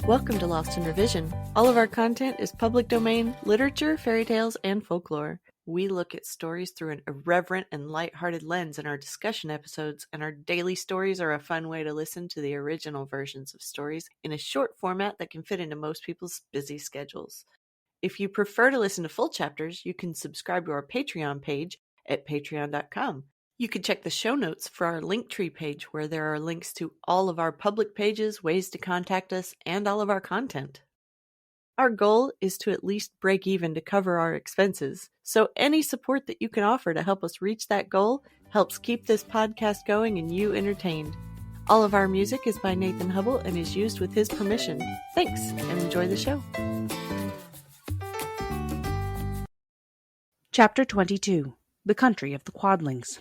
Welcome to Lost in Revision. All of our content is public domain, literature, fairy tales, and folklore. We look at stories through an irreverent and lighthearted lens in our discussion episodes, and our daily stories are a fun way to listen to the original versions of stories in a short format that can fit into most people's busy schedules. If you prefer to listen to full chapters, you can subscribe to our Patreon page at patreon.com. You can check the show notes for our Linktree page, where there are links to all of our public pages, ways to contact us, and all of our content. Our goal is to at least break even to cover our expenses, so any support that you can offer to help us reach that goal helps keep this podcast going and you entertained. All of our music is by Nathan Hubble and is used with his permission. Thanks, and enjoy the show. Chapter 22. The Country of the Quadlings.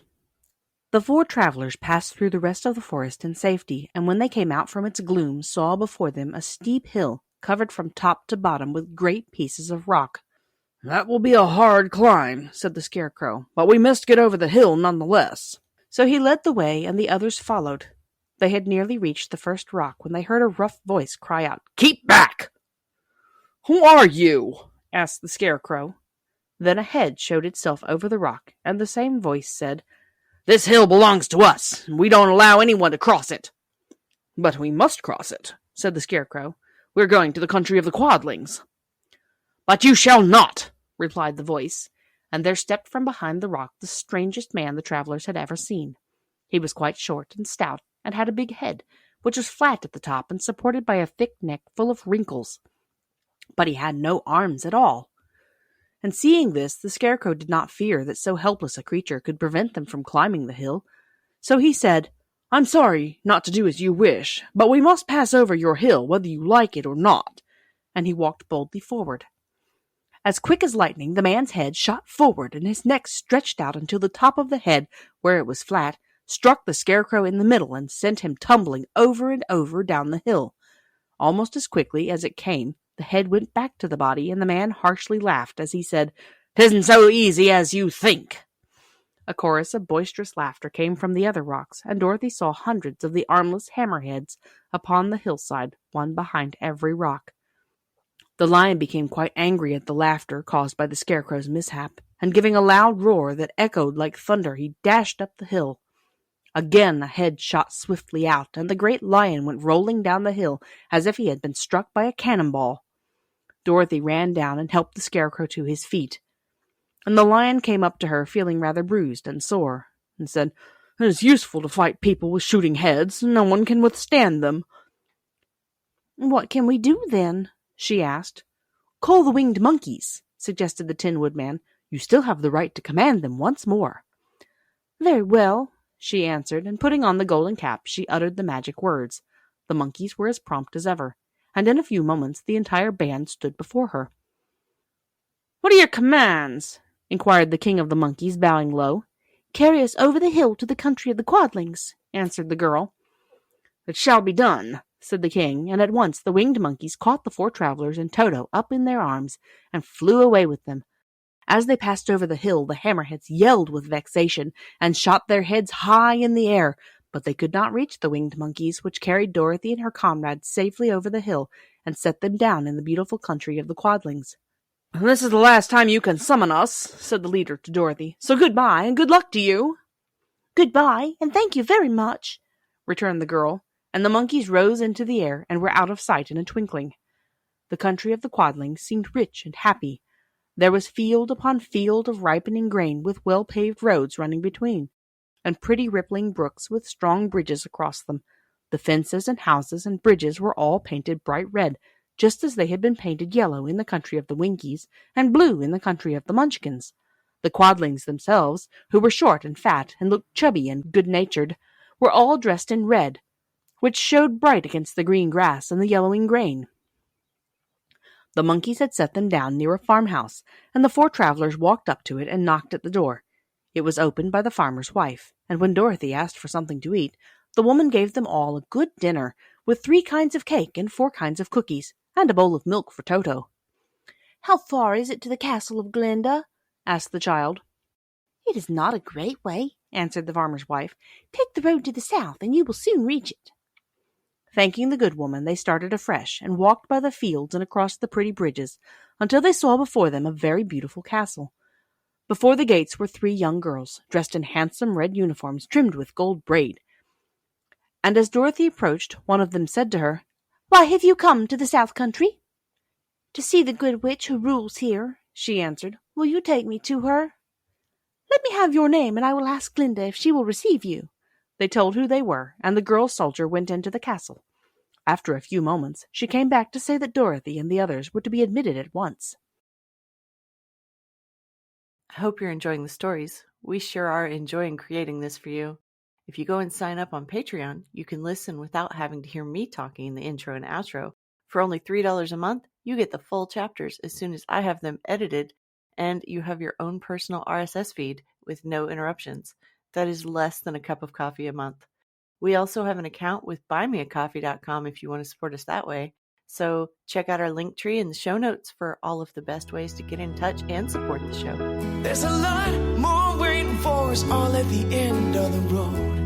The four travelers passed through the rest of the forest in safety, and when they came out from its gloom saw before them a steep hill covered from top to bottom with great pieces of rock. "That will be a hard climb," said the Scarecrow, "but we must get over the hill nonetheless." So he led the way, and the others followed. They had nearly reached the first rock when they heard a rough voice cry out, "Keep back!" "Who are you?" asked the Scarecrow. Then a head showed itself over the rock, and the same voice said, "This hill belongs to us, and we don't allow anyone to cross it." "But we must cross it," said the Scarecrow. "We're going to the country of the Quadlings." "But you shall not," replied the voice, and there stepped from behind the rock the strangest man the travelers had ever seen. He was quite short and stout, and had a big head, which was flat at the top and supported by a thick neck full of wrinkles. But he had no arms at all. And seeing this, the Scarecrow did not fear that so helpless a creature could prevent them from climbing the hill. So he said, "I'm sorry not to do as you wish, but we must pass over your hill whether you like it or not." And he walked boldly forward. As quick as lightning, the man's head shot forward, and his neck stretched out until the top of the head, where it was flat, struck the Scarecrow in the middle and sent him tumbling over and over down the hill. Almost as quickly as it came, the head went back to the body, and the man harshly laughed as he said, "'Tisn't so easy as you think." A chorus of boisterous laughter came from the other rocks, and Dorothy saw hundreds of the armless hammerheads upon the hillside, one behind every rock. The lion became quite angry at the laughter caused by the Scarecrow's mishap, and giving a loud roar that echoed like thunder, he dashed up the hill. Again a head shot swiftly out, and the great lion went rolling down the hill as if he had been struck by a cannonball. Dorothy ran down and helped the Scarecrow to his feet, and the lion came up to her feeling rather bruised and sore, and said, "It is useful to fight people with shooting heads. No one can withstand them." "What can we do, then?" she asked. "Call the winged monkeys," suggested the Tin Woodman. "You still have the right to command them once more." "Very well," she answered, and putting on the golden cap, she uttered the magic words. The monkeys were as prompt as ever, and in a few moments the entire band stood before her. "What are your commands?" inquired the King of the Monkeys, bowing low. "Carry us over the hill to the country of the Quadlings," answered the girl. "It shall be done," said the king, and at once the winged monkeys caught the four travelers and Toto up in their arms and flew away with them. As they passed over the hill, the hammerheads yelled with vexation and shot their heads high in the air, but they could not reach the winged monkeys, which carried Dorothy and her comrades safely over the hill and set them down in the beautiful country of the Quadlings. "This is the last time you can summon us," said the leader to Dorothy, "so goodbye and good luck to you." "Goodbye, and thank you very much," returned the girl, and the monkeys rose into the air and were out of sight in a twinkling. The country of the Quadlings seemed rich and happy. There was field upon field of ripening grain, with well-paved roads running between, and pretty rippling brooks with strong bridges across them. The fences and houses and bridges were all painted bright red, just as they had been painted yellow in the country of the Winkies, and blue in the country of the Munchkins. The Quadlings themselves, who were short and fat, and looked chubby and good-natured, were all dressed in red, which showed bright against the green grass and the yellowing grain. The monkeys had set them down near a farmhouse, and the four travelers walked up to it and knocked at the door. It was opened by the farmer's wife, and when Dorothy asked for something to eat, the woman gave them all a good dinner, with 3 kinds of cake and 4 kinds of cookies, and a bowl of milk for Toto. "How far is it to the castle of Glinda?" asked the child. "It is not a great way," answered the farmer's wife. "Take the road to the south, and you will soon reach it." Thanking the good woman, they started afresh and walked by the fields and across the pretty bridges until they saw before them a very beautiful castle. Before the gates were 3 young girls, dressed in handsome red uniforms trimmed with gold braid. And as Dorothy approached, one of them said to her, "Why have you come to the South Country?" "To see the good witch who rules here," she answered. "Will you take me to her?" "Let me have your name, and I will ask Glinda if she will receive you." They told who they were, and the girl soldier went into the castle. After a few moments, she came back to say that Dorothy and the others were to be admitted at once. I hope you're enjoying the stories. We sure are enjoying creating this for you. If you go and sign up on Patreon, you can listen without having to hear me talking in the intro and outro. For only $3 a month, you get the full chapters as soon as I have them edited, and you have your own personal RSS feed with no interruptions. That is less than a cup of coffee a month. We also have an account with buymeacoffee.com if you want to support us that way. So check out our link tree in the show notes for all of the best ways to get in touch and support the show. There's a lot more waiting for us all at the end of the road.